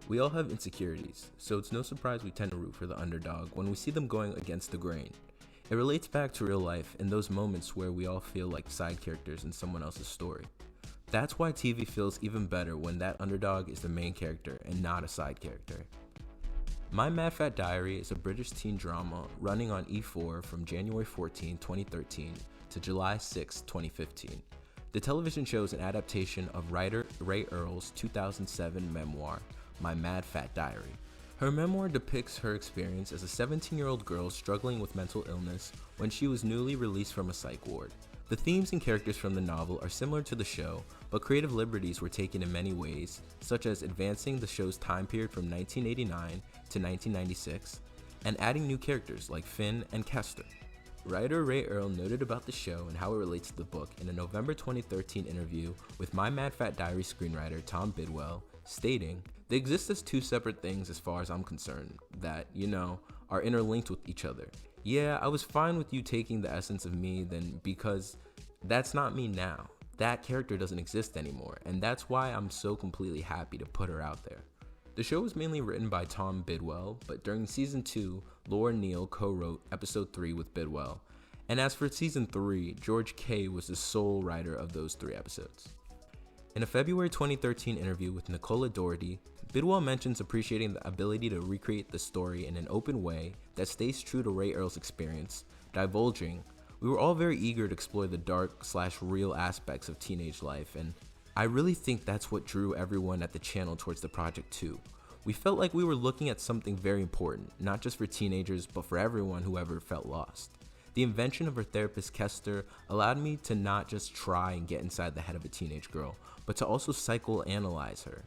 We all have insecurities, so it's no surprise we tend to root for the underdog when we see them going against the grain. It relates back to real life in those moments where we all feel like side characters in someone else's story. That's why TV feels even better when that underdog is the main character and not a side character. My Mad Fat Diary is a British teen drama running on E4 from January 14, 2013 to July 6, 2015. The television show is an adaptation of writer Rae Earl's 2007 memoir, My Mad Fat Diary. Her memoir depicts her experience as a 17-year-old girl struggling with mental illness when she was newly released from a psych ward. The themes and characters from the novel are similar to the show, but creative liberties were taken in many ways, such as advancing the show's time period from 1989 to 1996, and adding new characters like Finn and Kester. Writer Rae Earl noted about the show and how it relates to the book in a November 2013 interview with My Mad Fat Diary screenwriter Tom Bidwell, stating, "They exist as two separate things as far as I'm concerned, that, are interlinked with each other. Yeah, I was fine with you taking the essence of me then because that's not me now. That character doesn't exist anymore, and that's why I'm so completely happy to put her out there." The show was mainly written by Tom Bidwell, but during season 2, Laura Neal co-wrote episode 3 with Bidwell. And as for season 3, George Kay was the sole writer of those 3 episodes. In a February 2013 interview with Nicola Doherty, Bidwell mentions appreciating the ability to recreate the story in an open way that stays true to Rae Earl's experience, divulging, "We were all very eager to explore the dark/real aspects of teenage life, and I really think that's what drew everyone at the channel towards the project too. We felt like we were looking at something very important, not just for teenagers, but for everyone who ever felt lost. The invention of her therapist Kester allowed me to not just try and get inside the head of a teenage girl, but to also psychoanalyze her."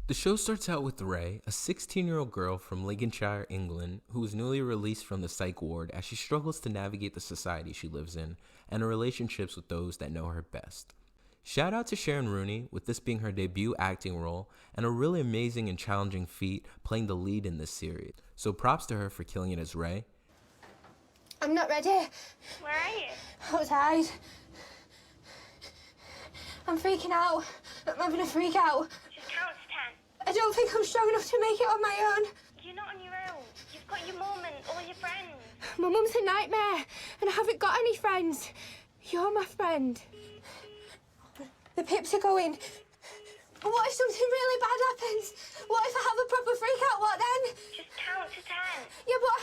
The show starts out with Rae, a 16-year-old girl from Lincolnshire, England, who was newly released from the psych ward as she struggles to navigate the society she lives in and her relationships with those that know her best. Shout out to Sharon Rooney, with this being her debut acting role and a really amazing and challenging feat playing the lead in this series. So props to her for killing it as Rae. I'm not ready. Where are you? Outside. I'm freaking out. I'm having a freak out. Just count to 10. I don't think I'm strong enough to make it on my own. You're not on your own. You've got your mum and all your friends. My mum's a nightmare, and I haven't got any friends. You're my friend. The pips are going. What if something really bad happens? What if I have a proper freak out? What then? Just count to 10. Yeah, but...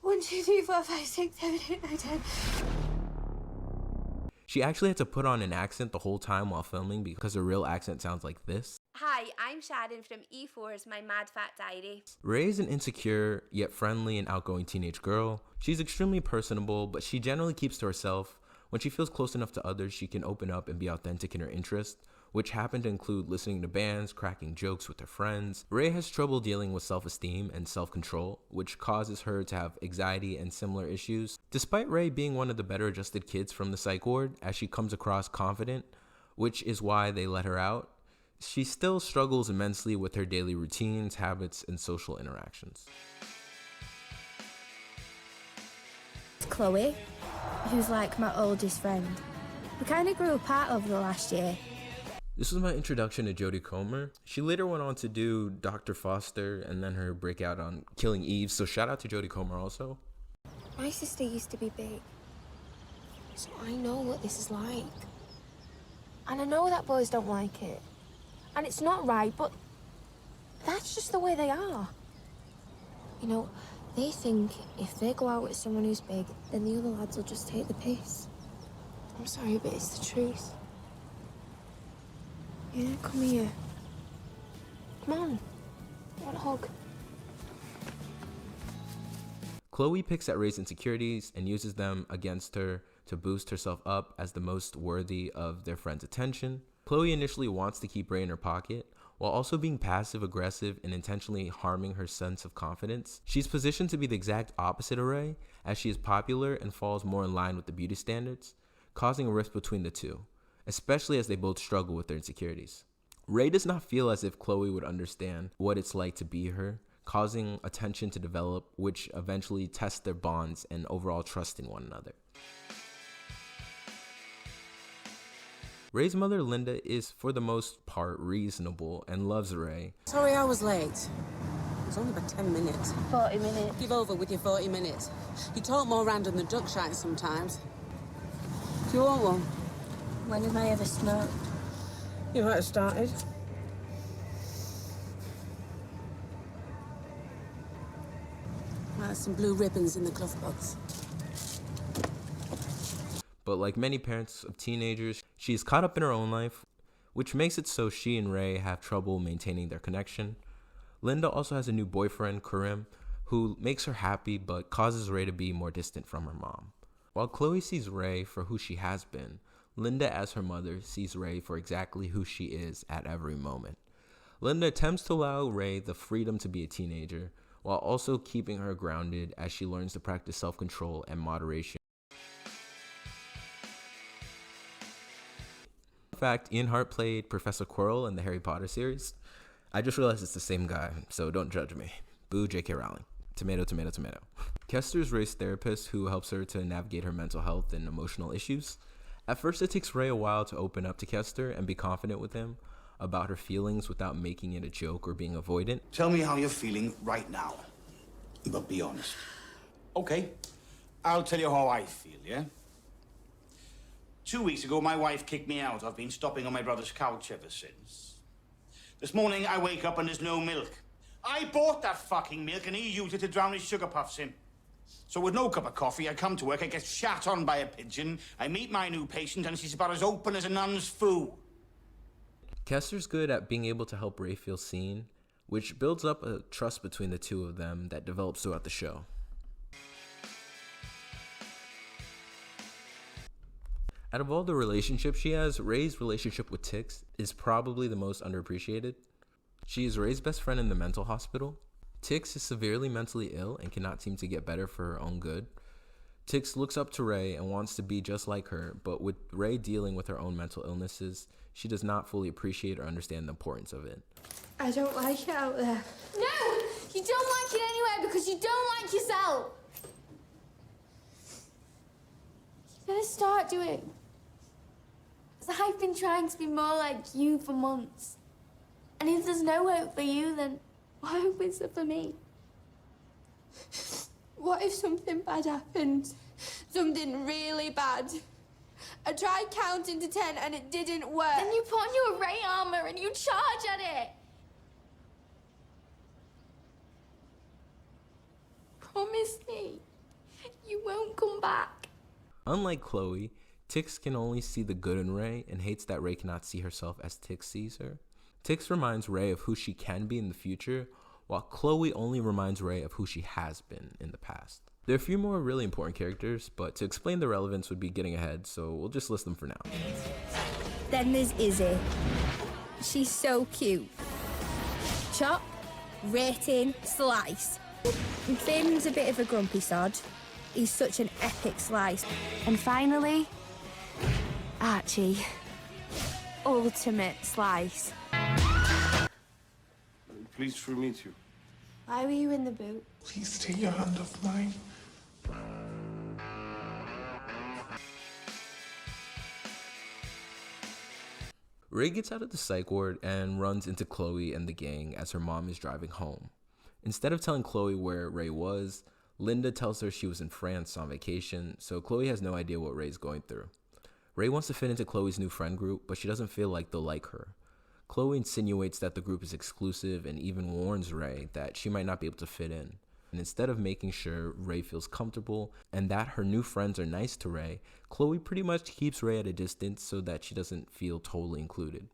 One, two, three, four, five, six, 7, 8, 9, 10. She actually had to put on an accent the whole time while filming because her real accent sounds like this. Hi, I'm Sharon from E4's My Mad Fat Diary. Rae is an insecure, yet friendly and outgoing teenage girl. She's extremely personable, but she generally keeps to herself. When she feels close enough to others, she can open up and be authentic in her interests, which happen to include listening to bands, cracking jokes with her friends. Rae has trouble dealing with self-esteem and self-control, which causes her to have anxiety and similar issues. Despite Rae being one of the better adjusted kids from the psych ward, as she comes across confident, which is why they let her out, she still struggles immensely with her daily routines, habits, and social interactions. It's Chloe, who's like my oldest friend. We kind of grew apart over the last year. This was my introduction to Jodie Comer. She later went on to do Dr. Foster and then her breakout on Killing Eve, so shout out to Jodie Comer also. My sister used to be big, so I know what this is like. And I know that boys don't like it. And it's not right, but that's just the way they are. You know, they think if they go out with someone who's big, then the other lads will just take the piss. I'm sorry, but it's the truth. Yeah, come here. Come on. I want a hug. Chloe picks at Rae's insecurities and uses them against her to boost herself up as the most worthy of their friend's attention. Chloe initially wants to keep Rae in her pocket, while also being passive-aggressive and intentionally harming her sense of confidence. She's positioned to be the exact opposite of Rae, as she is popular and falls more in line with the beauty standards, causing a rift between the two, especially as they both struggle with their insecurities. Rae does not feel as if Chloe would understand what it's like to be her, causing a tension to develop, which eventually tests their bonds and overall trust in one another. Rae's mother, Linda, is for the most part reasonable and loves Rae. Sorry I was late. It was only about 10 minutes. 40 minutes. Give over with your 40 minutes. You talk more random than duck shite sometimes. Do you want one? When have I ever smoked? You might have started. There's some blue ribbons in the glove box. But like many parents of teenagers, she is caught up in her own life, which makes it so she and Rae have trouble maintaining their connection. Linda also has a new boyfriend, Karim, who makes her happy but causes Rae to be more distant from her mom. While Chloe sees Rae for who she has been, Linda, as her mother, sees Rae for exactly who she is at every moment. Linda attempts to allow Rae the freedom to be a teenager, while also keeping her grounded as she learns to practice self-control and moderation. In fact, Ian Hart played Professor Quirrell in the Harry Potter series. I just realized it's the same guy, so don't judge me. Boo J.K. Rowling. Tomato, tomato, tomato. Kester's Rae's therapist who helps her to navigate her mental health and emotional issues. At first, it takes Rae a while to open up to Kester and be confident with him about her feelings without making it a joke or being avoidant. Tell me how you're feeling right now, but be honest. Okay, I'll tell you how I feel, yeah? 2 weeks ago, my wife kicked me out. I've been stopping on my brother's couch ever since. This morning, I wake up and there's no milk. I bought that fucking milk and he used it to drown his sugar puffs in. So with no cup of coffee, I come to work, I get shat on by a pigeon, I meet my new patient and she's about as open as a nun's foo. Kester's good at being able to help Rae feel seen, which builds up a trust between the two of them that develops throughout the show. Out of all the relationships she has, Rae's relationship with Tix is probably the most underappreciated. She is Rae's best friend in the mental hospital. Tix is severely mentally ill and cannot seem to get better for her own good. Tix looks up to Rae and wants to be just like her, but with Rae dealing with her own mental illnesses, she does not fully appreciate or understand the importance of it. I don't like it out there. No! You don't like it anyway because you don't like yourself! You better start doing. Because I've been trying to be more like you for months. And if there's no hope for you, then what hope is there for me? What if something bad happened? Something really bad. I tried counting to 10 and it didn't work. Then you put on your Rae armor and you charge at it. Promise me you won't come back. Unlike Chloe, Tix can only see the good in Rae and hates that Rae cannot see herself as Tix sees her. Tix reminds Rae of who she can be in the future, while Chloe only reminds Rae of who she has been in the past. There are a few more really important characters, but to explain the relevance would be getting ahead, so we'll just list them for now. Then there's Izzy. She's so cute. Chop, rating, slice. Finn's a bit of a grumpy sod. He's such an epic slice. And finally, Archie. Ultimate slice. Pleased to meet you. Why were you in the boot? Please take your hand off mine. Rae gets out of the psych ward and runs into Chloe and the gang as her mom is driving home. Instead of telling Chloe where Rae was, Linda tells her she was in France on vacation, so Chloe has no idea what Rae's going through. Rae wants to fit into Chloe's new friend group, but she doesn't feel like they'll like her. Chloe insinuates that the group is exclusive and even warns Rae that she might not be able to fit in. And instead of making sure Rae feels comfortable and that her new friends are nice to Rae, Chloe pretty much keeps Rae at a distance so that she doesn't feel totally included.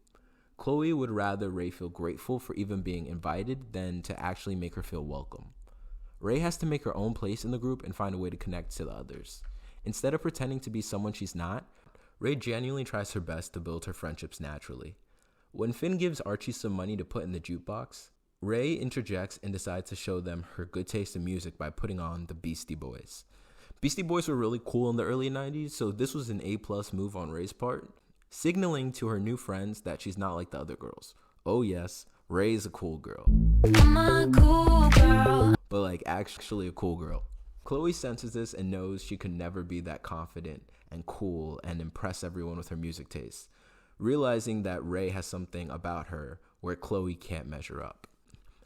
Chloe would rather Rae feel grateful for even being invited than to actually make her feel welcome. Rae has to make her own place in the group and find a way to connect to the others. Instead of pretending to be someone she's not, Rae genuinely tries her best to build her friendships naturally. When Finn gives Archie some money to put in the jukebox, Rae interjects and decides to show them her good taste in music by putting on the Beastie Boys. Beastie Boys were really cool in the early 90s, so this was an A+ move on Rae's part, signaling to her new friends that she's not like the other girls. Oh yes, Rae is a cool girl. I'm a cool girl. But like actually a cool girl. Chloe senses this and knows she could never be that confident and cool and impress everyone with her music taste, realizing that Rae has something about her where Chloe can't measure up.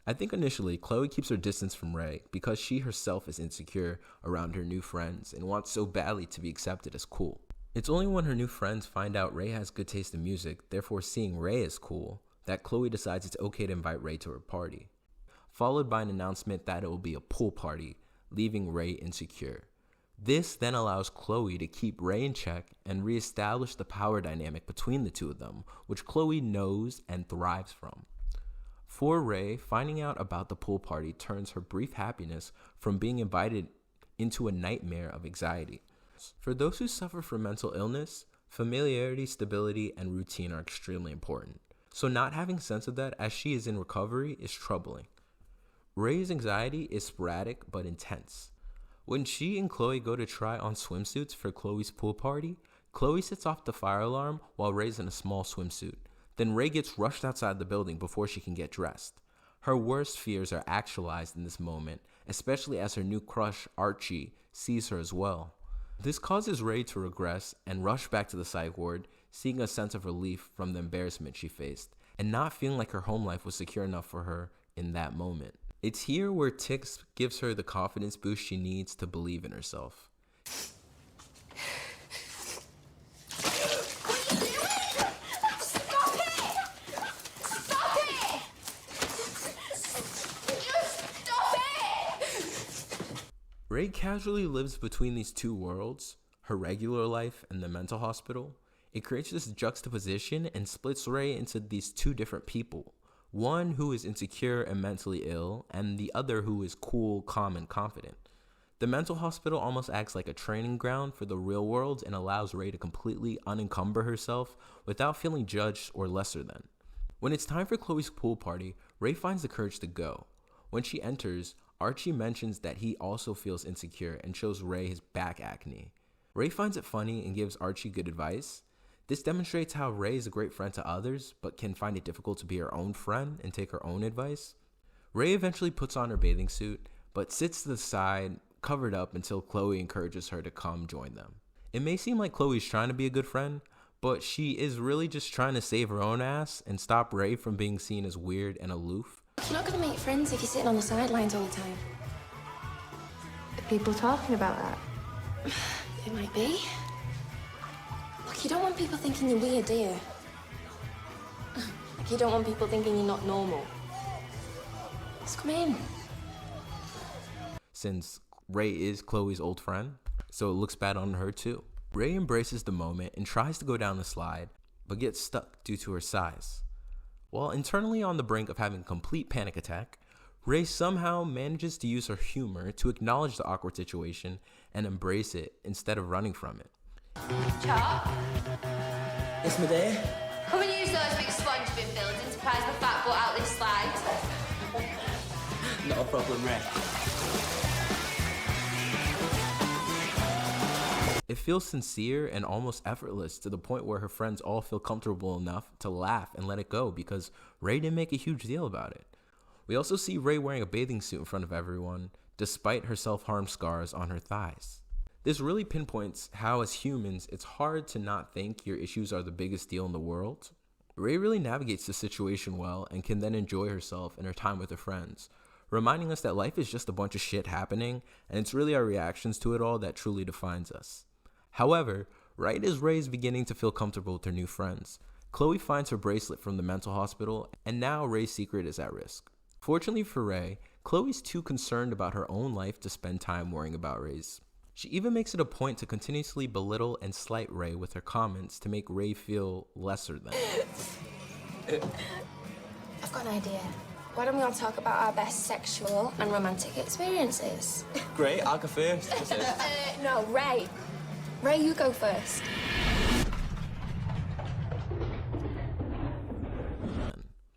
I think initially Chloe keeps her distance from Rae because she herself is insecure around her new friends and wants so badly to be accepted as cool. It's only when her new friends find out Rae has good taste in music, therefore seeing Rae as cool, that Chloe decides it's okay to invite Rae to her party, followed by an announcement that it will be a pool party, leaving Rae insecure. This then allows Chloe to keep Rae in check and reestablish the power dynamic between the two of them, which Chloe knows and thrives from. For Rae, finding out about the pool party turns her brief happiness from being invited into a nightmare of anxiety. For those who suffer from mental illness, familiarity, stability, and routine are extremely important. So not having sense of that as she is in recovery is troubling. Rae's anxiety is sporadic but intense. When she and Chloe go to try on swimsuits for Chloe's pool party, Chloe sets off the fire alarm while Rae's in a small swimsuit. Then Rae gets rushed outside the building before she can get dressed. Her worst fears are actualized in this moment, especially as her new crush, Archie, sees her as well. This causes Rae to regress and rush back to the psych ward, seeing a sense of relief from the embarrassment she faced, and not feeling like her home life was secure enough for her in that moment. It's here where Tix gives her the confidence boost she needs to believe in herself. Rae casually lives between these two worlds, her regular life and the mental hospital. It creates this juxtaposition and splits Rae into these two different people. One who is insecure and mentally ill, and the other who is cool, calm, and confident. The mental hospital almost acts like a training ground for the real world and allows Rae to completely unencumber herself without feeling judged or lesser than. When it's time for Chloe's pool party, Rae finds the courage to go. When she enters, Archie mentions that he also feels insecure and shows Rae his back acne. Rae finds it funny and gives Archie good advice. This demonstrates how Rae is a great friend to others, but can find it difficult to be her own friend and take her own advice. Rae eventually puts on her bathing suit, but sits to the side, covered up until Chloe encourages her to come join them. It may seem like Chloe's trying to be a good friend, but she is really just trying to save her own ass and stop Rae from being seen as weird and aloof. You're not going to make friends if you're sitting on the sidelines all the time. Are people talking about that? It might be. Look, you don't want people thinking you're weird, do you? Like, you don't want people thinking you're not normal. Just come in. Since Rae is Chloe's old friend, so it looks bad on her too. Rae embraces the moment and tries to go down the slide, but gets stuck due to her size. While internally on the brink of having a complete panic attack, Rae somehow manages to use her humor to acknowledge the awkward situation and embrace it instead of running from it. Chop, Yes, my dear? come and use those big sponge bin buildings to prize my fat butt out this slide. Not a problem, Rae. It feels sincere and almost effortless to the point where her friends all feel comfortable enough to laugh and let it go because Rae didn't make a huge deal about it. We also see Rae wearing a bathing suit in front of everyone, despite her self-harm scars on her thighs. This really pinpoints how, as humans, it's hard to not think your issues are the biggest deal in the world. Rae really navigates the situation well and can then enjoy herself and her time with her friends, reminding us that life is just a bunch of shit happening, and it's really our reactions to it all that truly defines us. However, right as Rae is beginning to feel comfortable with her new friends, Chloe finds her bracelet from the mental hospital, and now Rae's secret is at risk. Fortunately for Rae, Chloe's too concerned about her own life to spend time worrying about Rae's. She even makes it a point to continuously belittle and slight Rae with her comments to make Rae feel lesser than. I've got an idea. Why don't we all talk about our best sexual and romantic experiences? Great, I'll go first. No, Rae. Rae, you go first.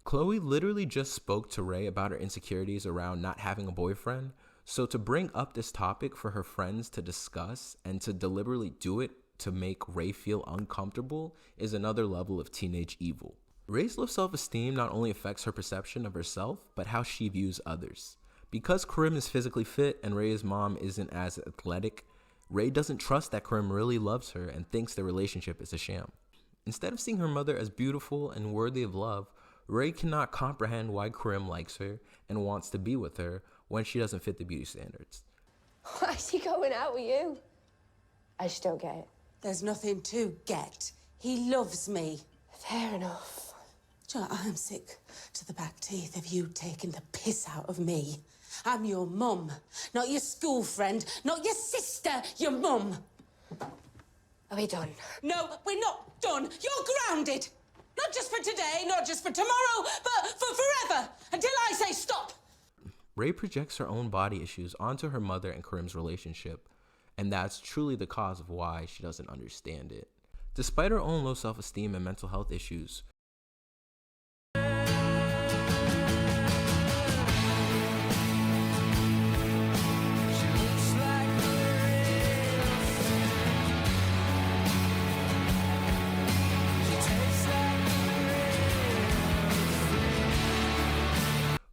Chloe literally just spoke to Rae about her insecurities around not having a boyfriend, so to bring up this topic for her friends to discuss and to deliberately do it to make Rae feel uncomfortable is another level of teenage evil. Rae's low self-esteem not only affects her perception of herself, but how she views others. Because Karim is physically fit and Rae's mom isn't as athletic, Rae doesn't trust that Karim really loves her and thinks their relationship is a sham. Instead of seeing her mother as beautiful and worthy of love, Rae cannot comprehend why Karim likes her and wants to be with her when she doesn't fit the beauty standards. Why is he going out with you? I just don't get it. There's nothing to get. He loves me. Fair enough. Do you know, I'm sick to the back teeth of you taking the piss out of me. I'm your mum, not your school friend, not your sister, your mum. Are we done? No, we're not done. You're grounded. Not just for today, not just for tomorrow, but for forever, until I say stop. Rae projects her own body issues onto her mother and Karim's relationship, and that's truly the cause of why she doesn't understand it. Despite her own low self-esteem and mental health issues,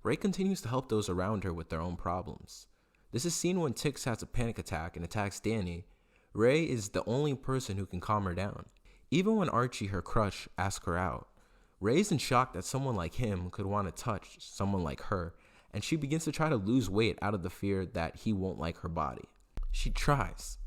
Rae continues to help those around her with their own problems. This is seen when Tix has a panic attack and attacks Danny. Rae is the only person who can calm her down. Even when Archie, her crush, asks her out, Rae is in shock that someone like him could want to touch someone like her, and she begins to try to lose weight out of the fear that he won't like her body. She tries.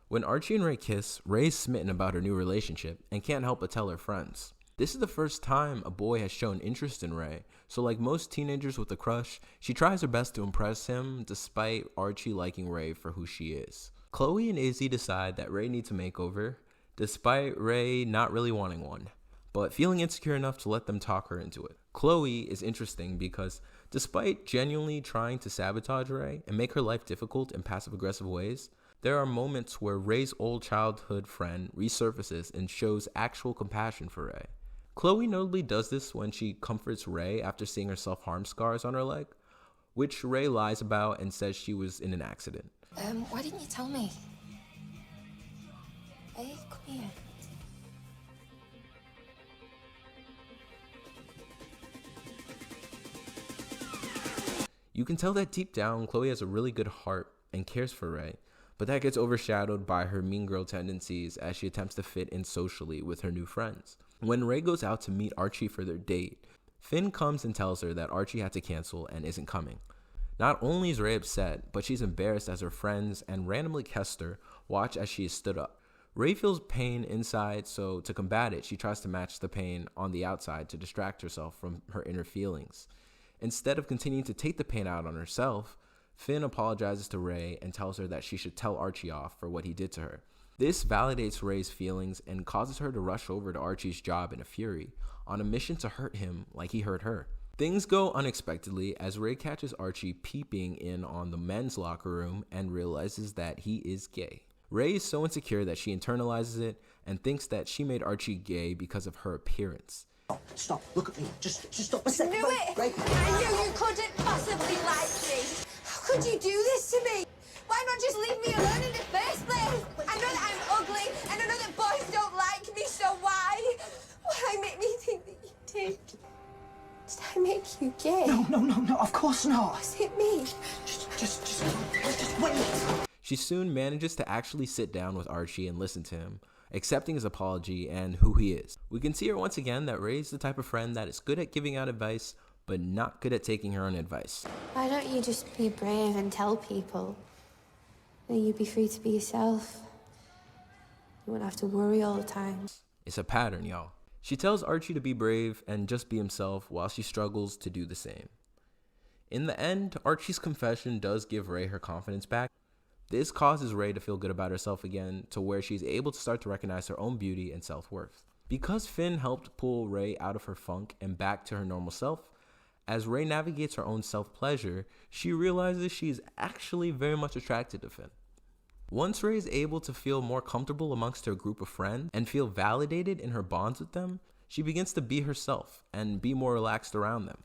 When Archie and Rae kiss, Rae is smitten about her new relationship and can't help but tell her friends. This is the first time a boy has shown interest in Rae, so like most teenagers with a crush, she tries her best to impress him despite Archie liking Rae for who she is. Chloe and Izzy decide that Rae needs a makeover, despite Rae not really wanting one, but feeling insecure enough to let them talk her into it. Chloe is interesting because despite genuinely trying to sabotage Rae and make her life difficult in passive-aggressive ways, there are moments where Rae's old childhood friend resurfaces and shows actual compassion for Rae. Chloe notably does this when she comforts Rae after seeing her self-harm scars on her leg, which Rae lies about and says she was in an accident. Why didn't you tell me? Hey, come here. You can tell that deep down, Chloe has a really good heart and cares for Rae, but that gets overshadowed by her mean girl tendencies as she attempts to fit in socially with her new friends. When Rae goes out to meet Archie for their date, Finn comes and tells her that Archie had to cancel and isn't coming. Not only is Rae upset, but she's embarrassed as her friends and randomly Kester watch as she is stood up. Rae feels pain inside, so to combat it, she tries to match the pain on the outside to distract herself from her inner feelings. Instead of continuing to take the pain out on herself, Finn apologizes to Rae and tells her that she should tell Archie off for what he did to her. This validates Rae's feelings and causes her to rush over to Archie's job in a fury, on a mission to hurt him like he hurt her. Things go unexpectedly as Rae catches Archie peeping in on the men's locker room and realizes that he is gay. Rae is so insecure that she internalizes it and thinks that she made Archie gay because of her appearance. Stop, look at me. Just stop a second. Knew it! Right. I knew you couldn't possibly like me. How could you do this to me? Why not just leave me alone in the first place? I know that I'm ugly, and I know that boys don't like me, so why? Why make me think that you did? Did I make you gay? No, of course not. Was it me? Just wait. She soon manages to actually sit down with Archie and listen to him, accepting his apology and who he is. We can see her once again that Rae's the type of friend that is good at giving out advice, but not good at taking her own advice. Why don't you just be brave and tell people? Then you'd be free to be yourself. You wouldn't have to worry all the time. It's a pattern, y'all. She tells Archie to be brave and just be himself while she struggles to do the same. In the end, Archie's confession does give Rae her confidence back. This causes Rae to feel good about herself again, to where she's able to start to recognize her own beauty and self-worth. Because Finn helped pull Rae out of her funk and back to her normal self, as Rae navigates her own self-pleasure, she realizes she is actually very much attracted to Finn. Once Rae is able to feel more comfortable amongst her group of friends and feel validated in her bonds with them, she begins to be herself and be more relaxed around them.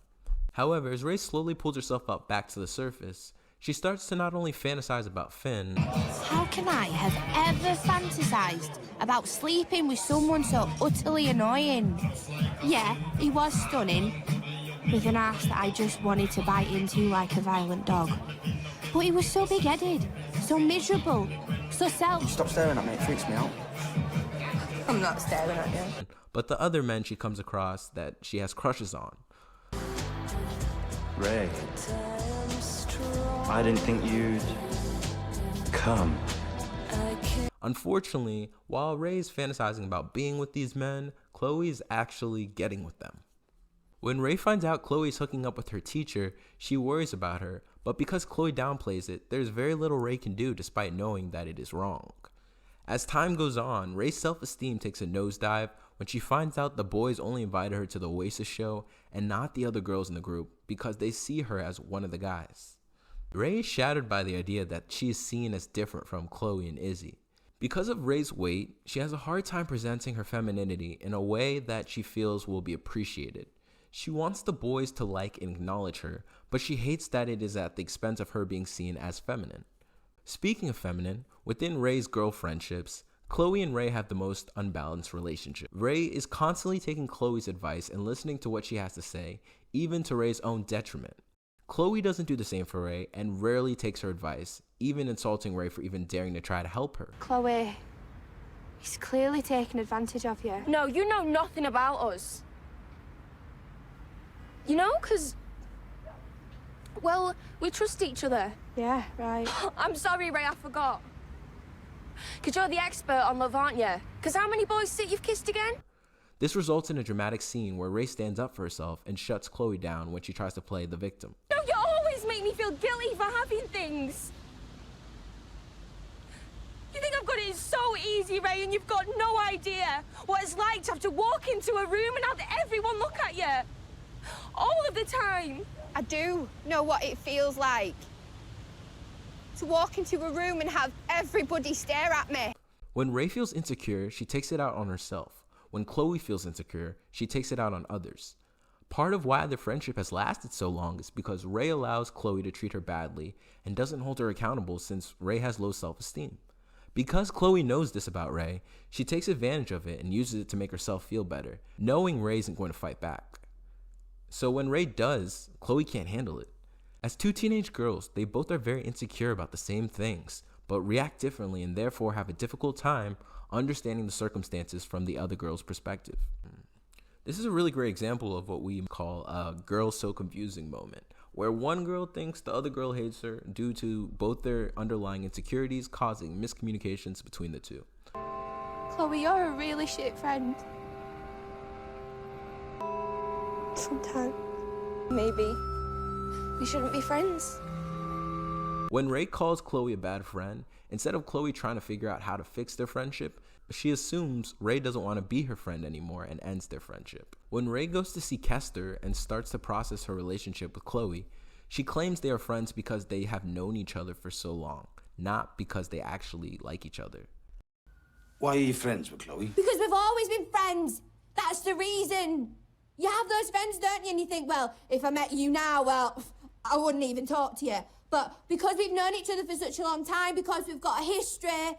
However, as Rae slowly pulls herself up back to the surface, She starts to not only fantasize about Finn. How can I have ever fantasized about sleeping with someone so utterly annoying? Yeah, he was stunning, with an ass that I just wanted to bite into like a violent dog. But he was so big-headed, so miserable, so self... Stop staring at me, it freaks me out. I'm not staring at you. But the other men she comes across that she has crushes on. Rae, I didn't think you'd come. Unfortunately, while Rae is fantasizing about being with these men, Chloe is actually getting with them. When Rae finds out Chloe is hooking up with her teacher, she worries about her, but because Chloe downplays it, there's very little Rae can do despite knowing that it is wrong. As time goes on, Rae's self-esteem takes a nosedive when she finds out the boys only invited her to the Oasis show and not the other girls in the group because they see her as one of the guys. Rae is shattered by the idea that she is seen as different from Chloe and Izzy. Because of Rae's weight, she has a hard time presenting her femininity in a way that she feels will be appreciated. She wants the boys to like and acknowledge her, but she hates that it is at the expense of her being seen as feminine. Speaking of feminine, within Rae's girl friendships, Chloe and Rae have the most unbalanced relationship. Rae is constantly taking Chloe's advice and listening to what she has to say, even to Rae's own detriment. Chloe doesn't do the same for Rae and rarely takes her advice, even insulting Rae for even daring to try to help her. Chloe, he's clearly taking advantage of you. No, you know nothing about us. You know, because, well, we trust each other. Yeah, right. I'm sorry, Rae, I forgot. Because you're the expert on love, aren't you? Because how many boys sit you've kissed again? This results in a dramatic scene where Rae stands up for herself and shuts Chloe down when she tries to play the victim. No, you always make me feel guilty for having things. You think I've got it so easy, Rae, and you've got no idea what it's like to have to walk into a room and have everyone look at you. All of the time. I do know what it feels like to walk into a room and have everybody stare at me. When Rae feels insecure, she takes it out on herself. When Chloe feels insecure, she takes it out on others. Part of why the friendship has lasted so long is because Rae allows Chloe to treat her badly and doesn't hold her accountable since Rae has low self-esteem. Because Chloe knows this about Rae, she takes advantage of it and uses it to make herself feel better, knowing Rae isn't going to fight back. So when Rae does, Chloe can't handle it. As two teenage girls, they both are very insecure about the same things, but react differently and therefore have a difficult time understanding the circumstances from the other girl's perspective. This is a really great example of what we call a girl so confusing moment, where one girl thinks the other girl hates her due to both their underlying insecurities causing miscommunications between the two. Chloe, you're a really shit friend. Sometimes. Maybe. We shouldn't be friends. When Rae calls Chloe a bad friend, instead of Chloe trying to figure out how to fix their friendship, she assumes Rae doesn't want to be her friend anymore and ends their friendship. When Rae goes to see Kester and starts to process her relationship with Chloe, she claims they are friends because they have known each other for so long, not because they actually like each other. Why are you friends with Chloe? Because we've always been friends. That's the reason. You have those friends, don't you? And you think, well, if I met you now, well, I wouldn't even talk to you. But because we've known each other for such a long time, because we've got a history,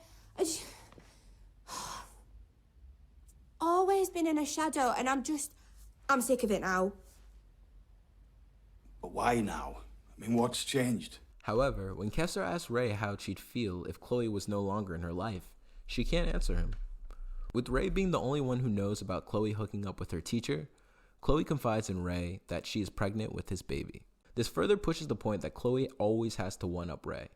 always been in a shadow, and I'm sick of it now. But why now? I mean, what's changed? However, when Kester asks Rae how she'd feel if Chloe was no longer in her life, she can't answer him. With Rae being the only one who knows about Chloe hooking up with her teacher, Chloe confides in Rae that she is pregnant with his baby. This further pushes the point that Chloe always has to one-up Rae.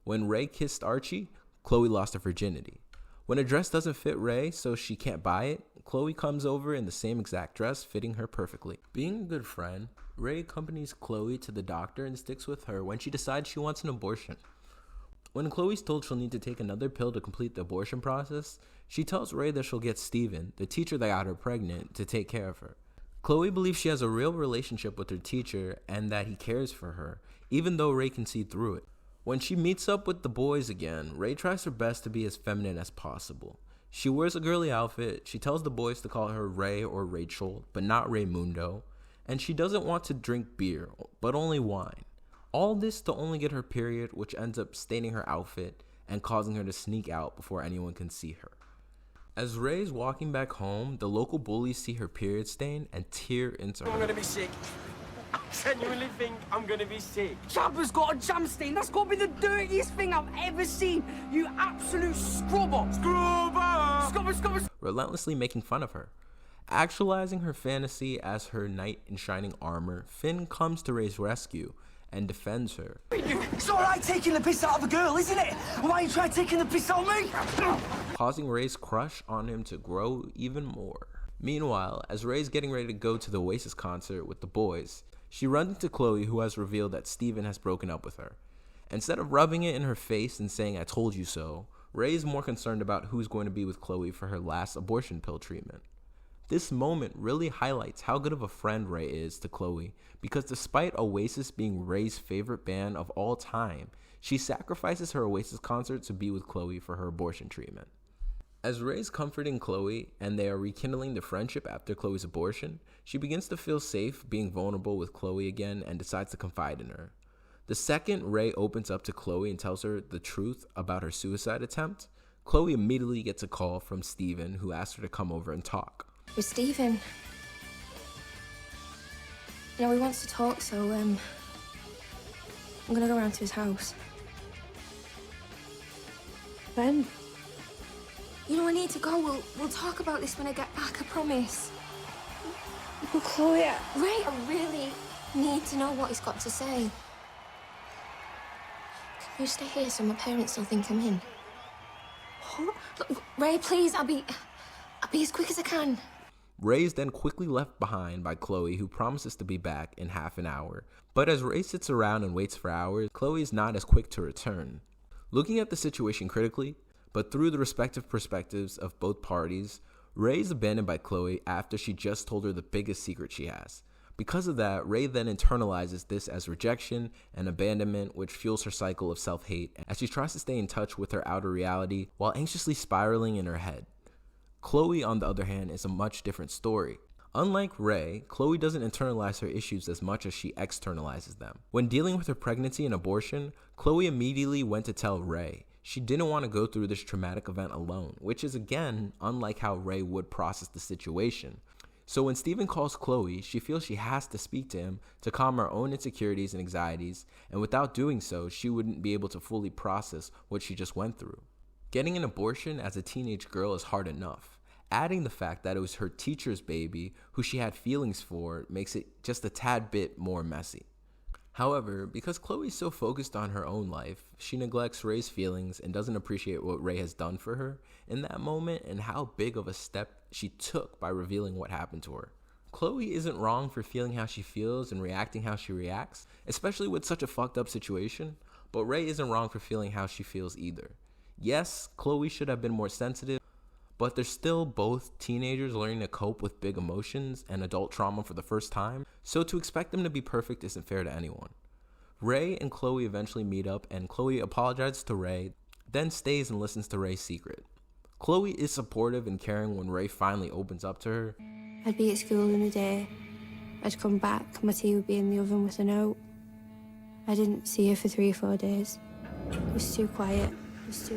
When Rae kissed Archie, Chloe lost her virginity. When a dress doesn't fit Rae, so she can't buy it, Chloe comes over in the same exact dress, fitting her perfectly. Being a good friend, Rae accompanies Chloe to the doctor and sticks with her when she decides she wants an abortion. When Chloe's told she'll need to take another pill to complete the abortion process, she tells Rae that she'll get Steven, the teacher that got her pregnant, to take care of her. Chloe believes she has a real relationship with her teacher and that he cares for her, even though Rae can see through it. When she meets up with the boys again, Rae tries her best to be as feminine as possible. She wears a girly outfit, she tells the boys to call her Rae or Rachel, but not Raymundo, and she doesn't want to drink beer, but only wine. All this to only get her period, which ends up staining her outfit and causing her to sneak out before anyone can see her. As Rae's walking back home, the local bullies see her period stain and tear into her. I'm gonna be sick. I genuinely think I'm gonna be sick. Jabba's got a jam stain. That's got to be the dirtiest thing I've ever seen. You absolute scrubber. Scrubber. Relentlessly making fun of her. Actualizing her fantasy as her knight in shining armor, Finn comes to Rae's rescue and defends her. It's all right taking the piss out of a girl, isn't it? Why are you trying taking the piss out of me? Causing Rae's crush on him to grow even more. Meanwhile, as Rae's getting ready to go to the Oasis concert with the boys, she runs into Chloe, who has revealed that Steven has broken up with her. Instead of rubbing it in her face and saying, "I told you so," Rae is more concerned about who's going to be with Chloe for her last abortion pill treatment. This moment really highlights how good of a friend Rae is to Chloe, because despite Oasis being Rae's favorite band of all time, she sacrifices her Oasis concert to be with Chloe for her abortion treatment. As Rae's comforting Chloe and they are rekindling the friendship after Chloe's abortion, she begins to feel safe being vulnerable with Chloe again and decides to confide in her. The second Rae opens up to Chloe and tells her the truth about her suicide attempt, Chloe immediately gets a call from Steven, who asks her to come over and talk. With Steven. You know, he wants to talk, so, I'm gonna go round to his house. Then? You know, I need to go. We'll talk about this when I get back, I promise. But Chloe, Rae, I really need to know what he's got to say. Can you stay here so my parents don't think I'm in? What? Look, Rae, please, I'll be as quick as I can. Rae is then quickly left behind by Chloe, who promises to be back in half an hour. But as Rae sits around and waits for hours, Chloe is not as quick to return. Looking at the situation critically, but through the respective perspectives of both parties, Rae is abandoned by Chloe after she just told her the biggest secret she has. Because of that, Rae then internalizes this as rejection and abandonment, which fuels her cycle of self-hate as she tries to stay in touch with her outer reality while anxiously spiraling in her head. Chloe, on the other hand, is a much different story. Unlike Rae, Chloe doesn't internalize her issues as much as she externalizes them. When dealing with her pregnancy and abortion, Chloe immediately went to tell Rae. She didn't want to go through this traumatic event alone, which is again unlike how Rae would process the situation. So when Steven calls Chloe, she feels she has to speak to him to calm her own insecurities and anxieties, and without doing so, she wouldn't be able to fully process what she just went through. Getting an abortion as a teenage girl is hard enough. Adding the fact that it was her teacher's baby, who she had feelings for, makes it just a tad bit more messy. However, because Chloe's so focused on her own life, she neglects Rae's feelings and doesn't appreciate what Rae has done for her in that moment and how big of a step she took by revealing what happened to her. Chloe isn't wrong for feeling how she feels and reacting how she reacts, especially with such a fucked up situation, but Rae isn't wrong for feeling how she feels either. Yes, Chloe should have been more sensitive, but they're still both teenagers learning to cope with big emotions and adult trauma for the first time, so to expect them to be perfect isn't fair to anyone. Rae and Chloe eventually meet up, and Chloe apologizes to Rae, then stays and listens to Rae's secret. Chloe is supportive and caring when Rae finally opens up to her. I'd be at school in the day. I'd come back, my tea would be in the oven with a note. I didn't see her for 3 or 4 days. It was too quiet.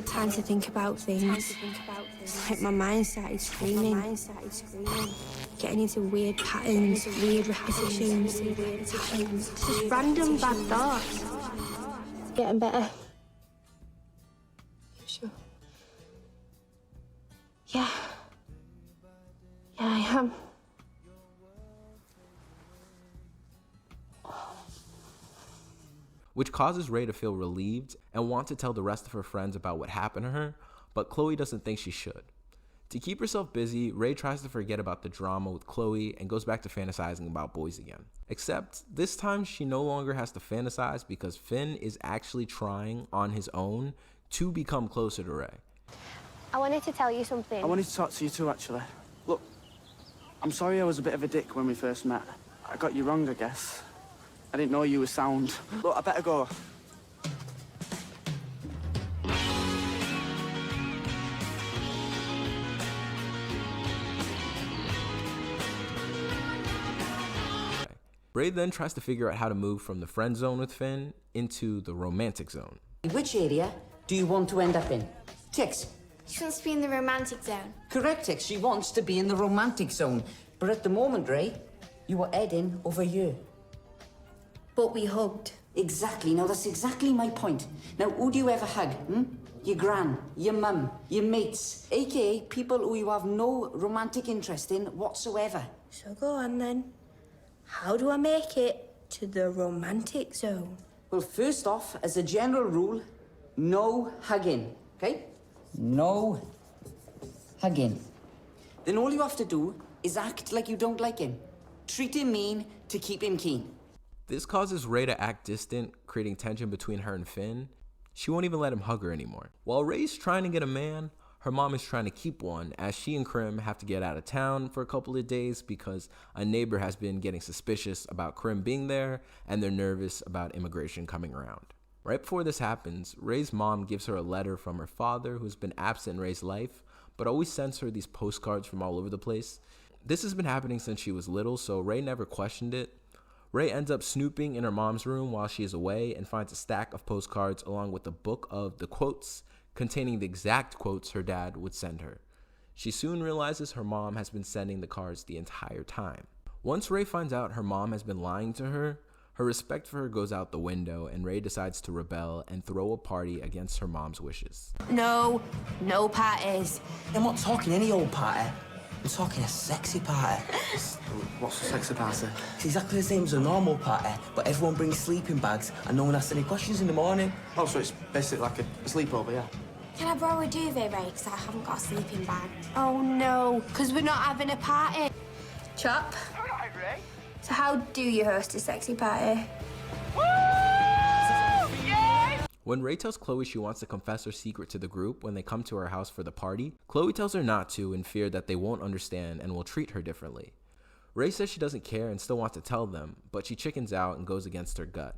Time to think about things. It's like my mind started screaming. Getting into weird patterns, weird repetitions. Just random bad thoughts. It's getting better. You sure? Yeah. Yeah, I am. Which causes Rae to feel relieved and want to tell the rest of her friends about what happened to her, but Chloe doesn't think she should. To keep herself busy, Rae tries to forget about the drama with Chloe and goes back to fantasizing about boys again. Except, this time she no longer has to fantasize because Finn is actually trying on his own to become closer to Rae. I wanted to tell you something. I wanted to talk to you too, actually. Look, I'm sorry I was a bit of a dick when we first met. I got you wrong, I guess. I didn't know you were sound. Look, I better go. Rae then tries to figure out how to move from the friend zone with Finn into the romantic zone. Which area do you want to end up in? Tix. She wants to be in the romantic zone. Correct, Tix. She wants to be in the romantic zone. But at the moment, Rae, you are heading over here. But we hugged. Exactly. Now, that's exactly my point. Now, who do you ever hug, Your gran, your mum, your mates, a.k.a. people who you have no romantic interest in whatsoever. So go on, then. How do I make it to the romantic zone? Well, first off, as a general rule, no hugging, okay? No hugging. Then all you have to do is act like you don't like him. Treat him mean to keep him keen. This causes Rae to act distant, creating tension between her and Finn. She won't even let him hug her anymore. While Rae's trying to get a man, her mom is trying to keep one, as she and Krim have to get out of town for a couple of days because a neighbor has been getting suspicious about Krim being there, and they're nervous about immigration coming around. Right before this happens, Rae's mom gives her a letter from her father, who's been absent in Rae's life, but always sends her these postcards from all over the place. This has been happening since she was little, so Rae never questioned it. Rae ends up snooping in her mom's room while she is away and finds a stack of postcards along with a book of the quotes containing the exact quotes her dad would send her. She soon realizes her mom has been sending the cards the entire time. Once Rae finds out her mom has been lying to her, her respect for her goes out the window, and Rae decides to rebel and throw a party against her mom's wishes. No parties. I'm not talking any old party. I'm talking a sexy party. What's a sexy party? It's exactly the same as a normal party, but everyone brings sleeping bags and no one asks any questions in the morning. Oh, so it's basically like a sleepover, yeah? Can I borrow a duvet, Rae? Because I haven't got a sleeping bag. Oh, no, because we're not having a party. Chop. All right, Rae. So how do you host a sexy party? When Rae tells Chloe she wants to confess her secret to the group when they come to her house for the party, Chloe tells her not to in fear that they won't understand and will treat her differently. Rae says she doesn't care and still wants to tell them, but she chickens out and goes against her gut.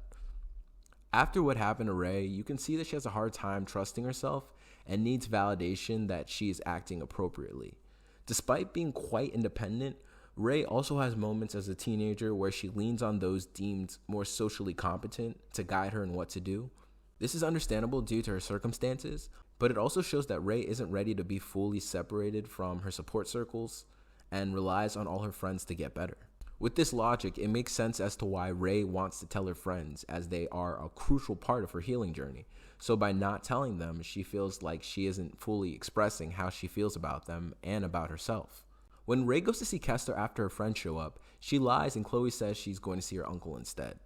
After what happened to Rae, you can see that she has a hard time trusting herself and needs validation that she is acting appropriately. Despite being quite independent, Rae also has moments as a teenager where she leans on those deemed more socially competent to guide her in what to do. This is understandable due to her circumstances, but it also shows that Rae isn't ready to be fully separated from her support circles and relies on all her friends to get better. With this logic, it makes sense as to why Rae wants to tell her friends, as they are a crucial part of her healing journey. So by not telling them, she feels like she isn't fully expressing how she feels about them and about herself. When Rae goes to see Kester after her friends show up, she lies and Chloe says she's going to see her uncle instead.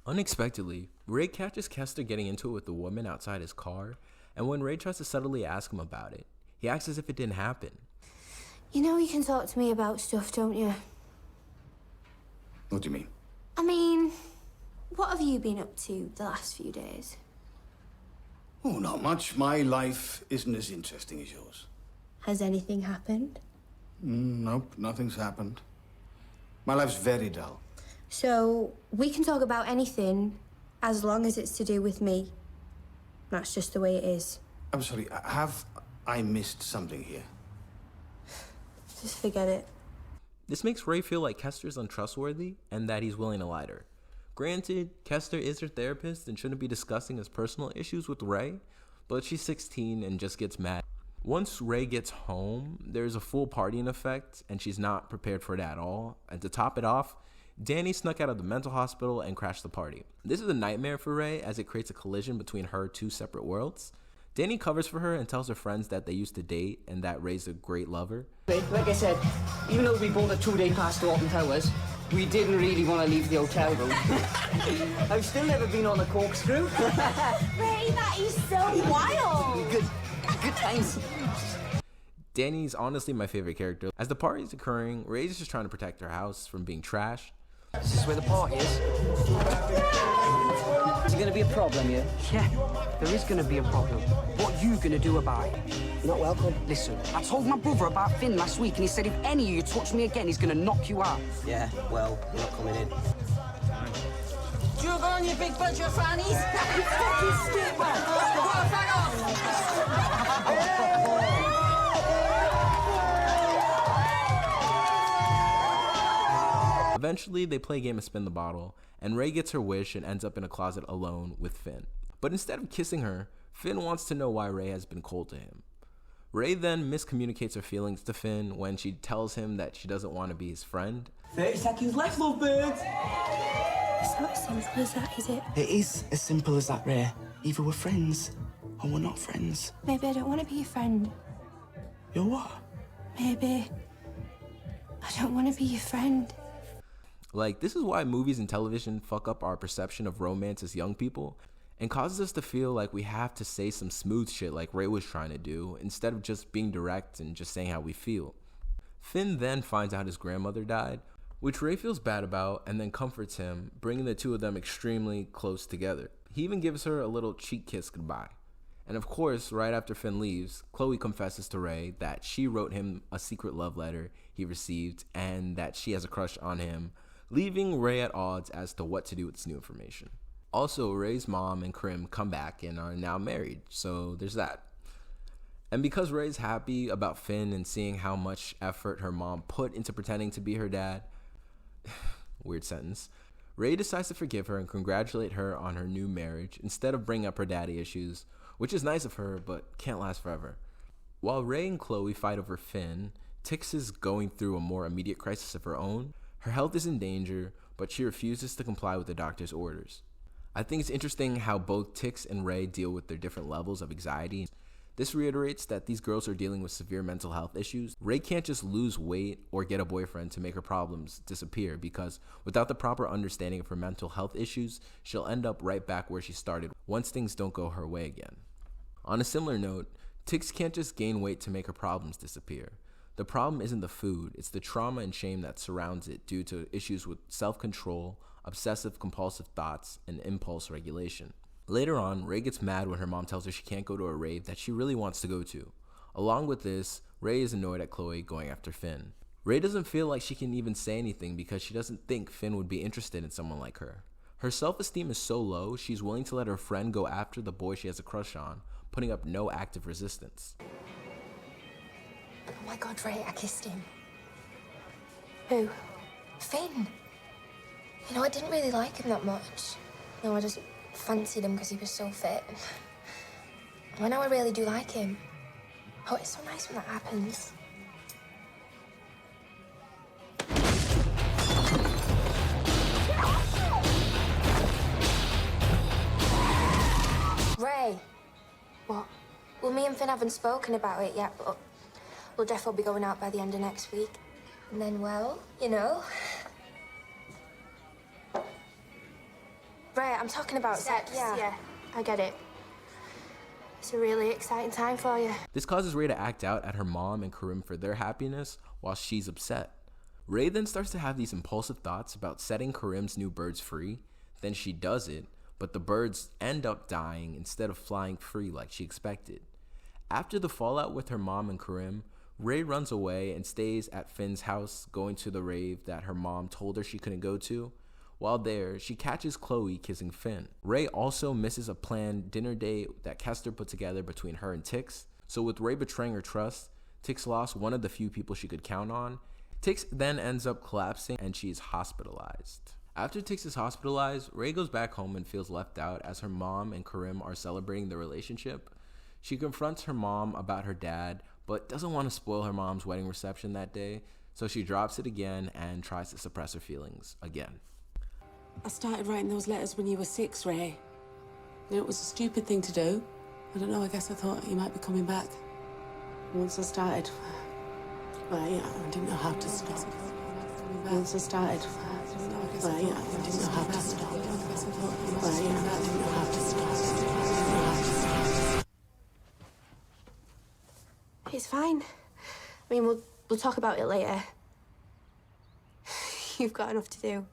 Unexpectedly, Rae catches Kester getting into it with the woman outside his car, and when Rae tries to subtly ask him about it, he acts as if it didn't happen. You know you can talk to me about stuff, don't you? What do you mean? I mean, what have you been up to the last few days? Oh, not much. My life isn't as interesting as yours. Has anything happened? Nope, nothing's happened. My life's very dull. So, we can talk about anything as long as it's to do with me. That's just the way it is. I'm sorry, have I missed something here? Just forget it. This makes Rae feel like Kester is untrustworthy and that he's willing to lie to her. Granted, Kester is her therapist and shouldn't be discussing his personal issues with Rae, but she's 16 and just gets mad. Once Rae gets home, there's a full partying effect and she's not prepared for it at all. And to top it off, Danny snuck out of the mental hospital and crashed the party. This is a nightmare for Rae as it creates a collision between her two separate worlds. Danny covers for her and tells her friends that they used to date and that Ray's a great lover. Like I said, even though we bought a 2-day pass to Alton Towers, we didn't really want to leave the hotel room. I've still never been on a corkscrew. Ray, that is so wild. Good times. Danny's honestly my favorite character. As the party is occurring, Ray's just trying to protect her house from being trashed. Is this where the party is? Is there going to be a problem here? Yeah, there is going to be a problem. What are you going to do about it? You're not welcome. Listen, I told my brother about Finn last week, and he said if any of you touch me again, he's going to knock you out. Yeah, well, you're not coming in. Jug on, you big bunch of fannies! You fucking stupid! Fuck off! Eventually, they play a game of spin the bottle, and Rae gets her wish and ends up in a closet alone with Finn. But instead of kissing her, Finn wants to know why Rae has been cold to him. Rae then miscommunicates her feelings to Finn when she tells him that she doesn't want to be his friend. 30 seconds left, lovebirds! It's not as simple as that, is it? It is as simple as that, Rae. Either we're friends, or we're not friends. Maybe I don't want to be your friend. You're what? Maybe I don't want to be your friend. Like, this is why movies and television fuck up our perception of romance as young people and causes us to feel like we have to say some smooth shit like Rae was trying to do instead of just being direct and just saying how we feel. Finn then finds out his grandmother died, which Rae feels bad about and then comforts him, bringing the two of them extremely close together. He even gives her a little cheek kiss goodbye. And of course, right after Finn leaves, Chloe confesses to Rae that she wrote him a secret love letter he received and that she has a crush on him, leaving Rae at odds as to what to do with this new information. Also, Rae's mom and Krim come back and are now married, so there's that. And because Rae's happy about Finn and seeing how much effort her mom put into pretending to be her dad, weird sentence, Rae decides to forgive her and congratulate her on her new marriage instead of bringing up her daddy issues, which is nice of her, but can't last forever. While Rae and Chloe fight over Finn, Tix is going through a more immediate crisis of her own. Her health is in danger, but she refuses to comply with the doctor's orders. I think it's interesting how both Tix and Rae deal with their different levels of anxiety. This reiterates that these girls are dealing with severe mental health issues. Rae can't just lose weight or get a boyfriend to make her problems disappear, because without the proper understanding of her mental health issues, she'll end up right back where she started once things don't go her way again. On a similar note, Tix can't just gain weight to make her problems disappear. The problem isn't the food, it's the trauma and shame that surrounds it due to issues with self-control, obsessive compulsive thoughts, and impulse regulation. Later on, Rae gets mad when her mom tells her she can't go to a rave that she really wants to go to. Along with this, Rae is annoyed at Chloe going after Finn. Rae doesn't feel like she can even say anything because she doesn't think Finn would be interested in someone like her. Her self-esteem is so low, she's willing to let her friend go after the boy she has a crush on, putting up no active resistance. Oh my God, Rae, I kissed him. Who? Finn. You know, I didn't really like him that much. No, I just fancied him because he was so fit. I know I really do like him. Oh, it's so nice when that happens. Rae. What? Well, me and Finn haven't spoken about it yet, but we'll definitely be going out by the end of next week. And then, well, you know. Rae, I'm talking about sex. Yeah, I get it. It's a really exciting time for you. This causes Rae to act out at her mom and Karim for their happiness while she's upset. Rae then starts to have these impulsive thoughts about setting Karim's new birds free. Then she does it, but the birds end up dying instead of flying free like she expected. After the fallout with her mom and Karim, Rae runs away and stays at Finn's house, going to the rave that her mom told her she couldn't go to. While there, she catches Chloe kissing Finn. Rae also misses a planned dinner date that Kester put together between her and Tix. So with Rae betraying her trust, Tix lost one of the few people she could count on. Tix then ends up collapsing and she is hospitalized. After Tix is hospitalized, Rae goes back home and feels left out as her mom and Karim are celebrating their relationship. She confronts her mom about her dad, but doesn't want to spoil her mom's wedding reception that day, so she drops it again and tries to suppress her feelings again. I started writing those letters when you were 6, Rae. You know, it was a stupid thing to do. I don't know, I guess I thought you might be coming back. Once I started, well, yeah, I didn't know how to stop. Once I started, well, yeah, I didn't know how to stop. Well, yeah, I didn't know how to stop. It's fine. I mean, we'll talk about it later. You've got enough to do.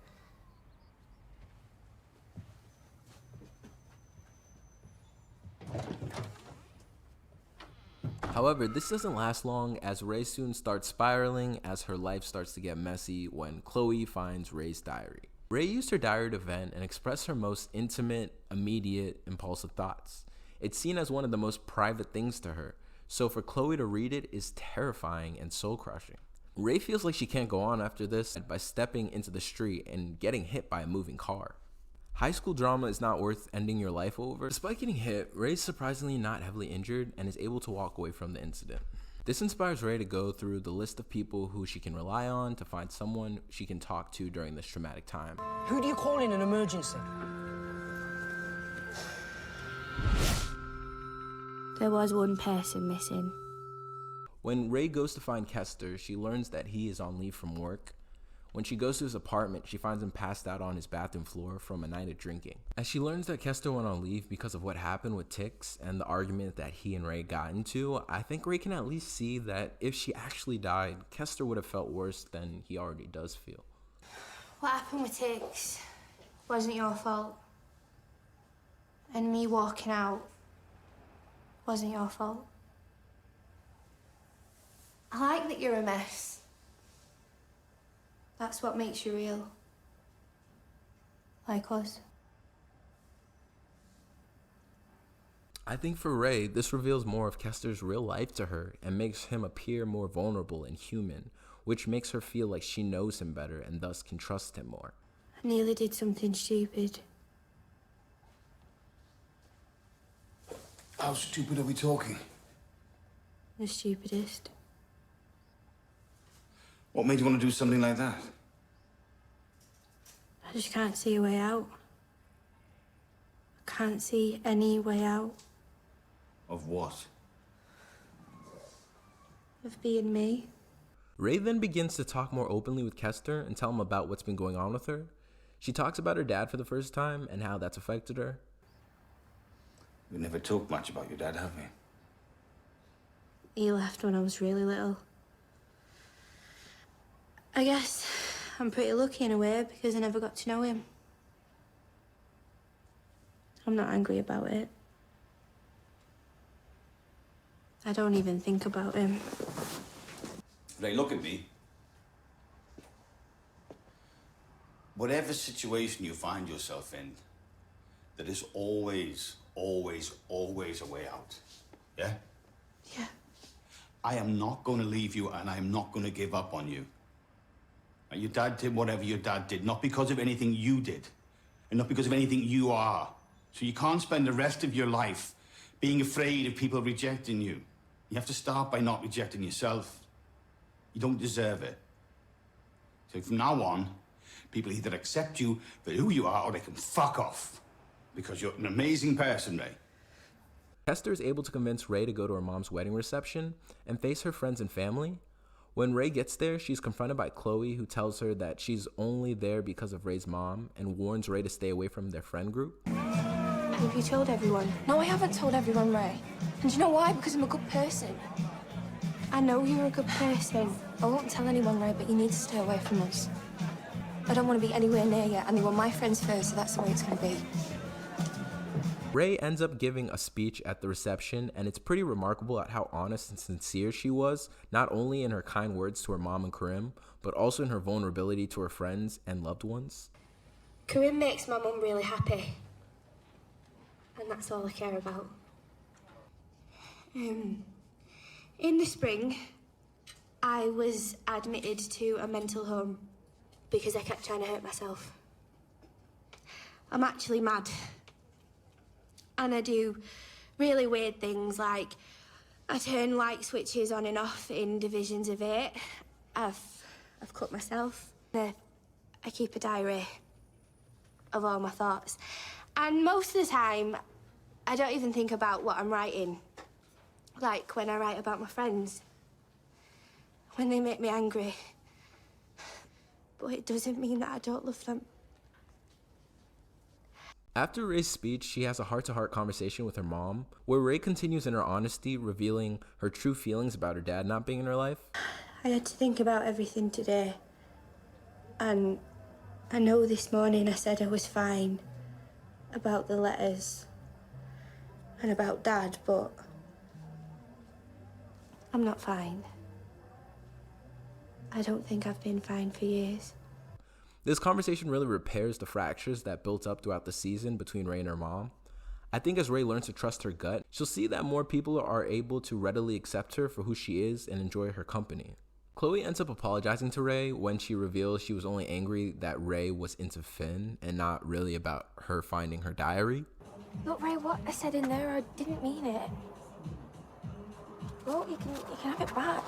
However, this doesn't last long as Rae soon starts spiraling as her life starts to get messy when Chloe finds Rae's diary. Rae used her diary to vent and express her most intimate, immediate, impulsive thoughts. It's seen as one of the most private things to her, so for Chloe to read it is terrifying and soul-crushing. Rae feels like she can't go on after this by stepping into the street and getting hit by a moving car. High school drama is not worth ending your life over. Despite getting hit, Rae's surprisingly not heavily injured and is able to walk away from the incident. This inspires Rae to go through the list of people who she can rely on to find someone she can talk to during this traumatic time. Who do you call in an emergency? There was one person missing. When Rae goes to find Kester, she learns that he is on leave from work. When she goes to his apartment, she finds him passed out on his bathroom floor from a night of drinking. As she learns that Kester went on leave because of what happened with Tix and the argument that he and Rae got into, I think Rae can at least see that if she actually died, Kester would have felt worse than he already does feel. What happened with Tix wasn't your fault. And me walking out wasn't your fault. I like that you're a mess. That's what makes you real. Like us. I think for Rae, this reveals more of Kester's real life to her and makes him appear more vulnerable and human, which makes her feel like she knows him better and thus can trust him more. I nearly did something stupid. How stupid are we talking? The stupidest. What made you want to do something like that? I just can't see a way out. I can't see any way out Of what? of being me. Rae then begins to talk more openly with Kester and tell him about what's been going on with her. She talks about her dad for the first time and how that's affected her. We never talked much about your dad, have we? He left when I was really little. I guess I'm pretty lucky in a way because I never got to know him. I'm not angry about it. I don't even think about him. Rae, look at me. Whatever situation you find yourself in, there is always, always, always a way out. Yeah? Yeah. I am not going to leave you and I am not going to give up on you. And your dad did whatever your dad did, not because of anything you did, and not because of anything you are. So you can't spend the rest of your life being afraid of people rejecting you. You have to start by not rejecting yourself. You don't deserve it. So from now on, people either accept you for who you are or they can fuck off. Because you're an amazing person, Rae. Kester is able to convince Rae to go to her mom's wedding reception and face her friends and family. When Rae gets there, she's confronted by Chloe, who tells her that she's only there because of Ray's mom and warns Rae to stay away from their friend group. Have you told everyone? No, I haven't told everyone, Rae. And do you know why? Because I'm a good person. I know you're a good person. I won't tell anyone, Rae, but you need to stay away from us. I don't want to be anywhere near you, and they were my friends first, so that's the way it's going to be. Rae ends up giving a speech at the reception, and it's pretty remarkable at how honest and sincere she was, not only in her kind words to her mom and Karim, but also in her vulnerability to her friends and loved ones. Karim makes my mum really happy. And that's all I care about. In the spring, I was admitted to a mental home because I kept trying to hurt myself. I'm actually mad. And I do really weird things, like I turn light switches on and off in divisions of 8. I've cut myself. I keep a diary of all my thoughts. And most of the time, I don't even think about what I'm writing. Like when I write about my friends. When they make me angry. But it doesn't mean that I don't love them. After Rae's speech, she has a heart-to-heart conversation with her mom, where Rae continues in her honesty, revealing her true feelings about her dad not being in her life. I had to think about everything today. And I know this morning I said I was fine about the letters and about Dad, but I'm not fine. I don't think I've been fine for years. This conversation really repairs the fractures that built up throughout the season between Rae and her mom. I think as Rae learns to trust her gut, she'll see that more people are able to readily accept her for who she is and enjoy her company. Chloe ends up apologizing to Rae when she reveals she was only angry that Rae was into Finn and not really about her finding her diary. Look, Rae, what I said in there, I didn't mean it. Look, you can have it back.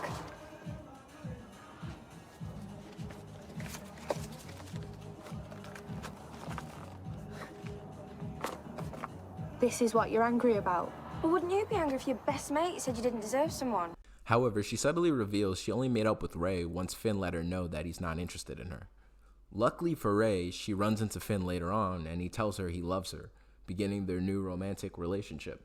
This is what you're angry about? Well, wouldn't you be angry if your best mate said you didn't deserve someone? However, she subtly reveals she only made up with Rae once Finn let her know that he's not interested in her. Luckily for Rae, she runs into Finn later on and he tells her he loves her, beginning their new romantic relationship.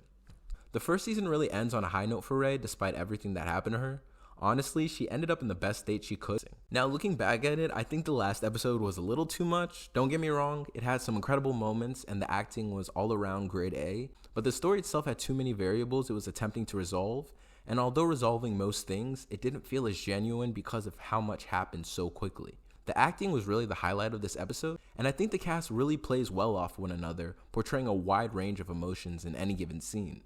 The first season really ends on a high note for Rae despite everything that happened to her. Honestly, she ended up in the best state she could. Now, looking back at it, I think the last episode was a little too much. Don't get me wrong, it had some incredible moments and the acting was all around grade A, but the story itself had too many variables it was attempting to resolve, and although resolving most things, it didn't feel as genuine because of how much happened so quickly. The acting was really the highlight of this episode, and I think the cast really plays well off one another, portraying a wide range of emotions in any given scene.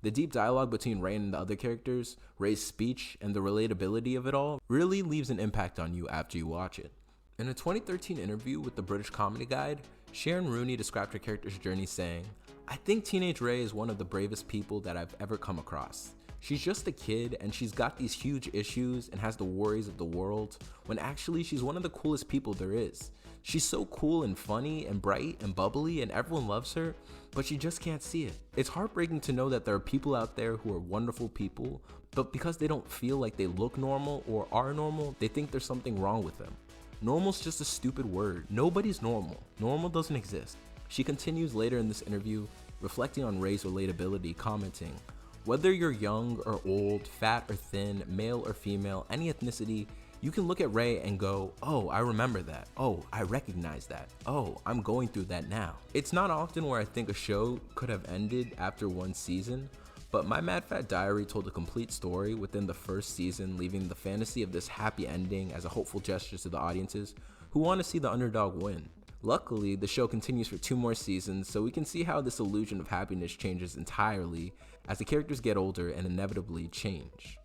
The deep dialogue between Rae and the other characters, Rae's speech, and the relatability of it all really leaves an impact on you after you watch it. In a 2013 interview with the British Comedy Guide, Sharon Rooney described her character's journey saying, "I think teenage Rae is one of the bravest people that I've ever come across. She's just a kid and she's got these huge issues and has the worries of the world, when actually she's one of the coolest people there is. She's so cool and funny and bright and bubbly and everyone loves her, but she just can't see it. It's heartbreaking to know that there are people out there who are wonderful people, but because they don't feel like they look normal or are normal, they think there's something wrong with them. Normal's just a stupid word. Nobody's normal. Normal doesn't exist." She continues later in this interview, reflecting on Rae's relatability, commenting, "Whether you're young or old, fat or thin, male or female, any ethnicity, you can look at Rae and go, oh, I remember that. Oh, I recognize that. Oh, I'm going through that now." It's not often where I think a show could have ended after one season, but My Mad Fat Diary told a complete story within the first season, leaving the fantasy of this happy ending as a hopeful gesture to the audiences who want to see the underdog win. Luckily, the show continues for 2 more seasons, so we can see how this illusion of happiness changes entirely as the characters get older and inevitably change.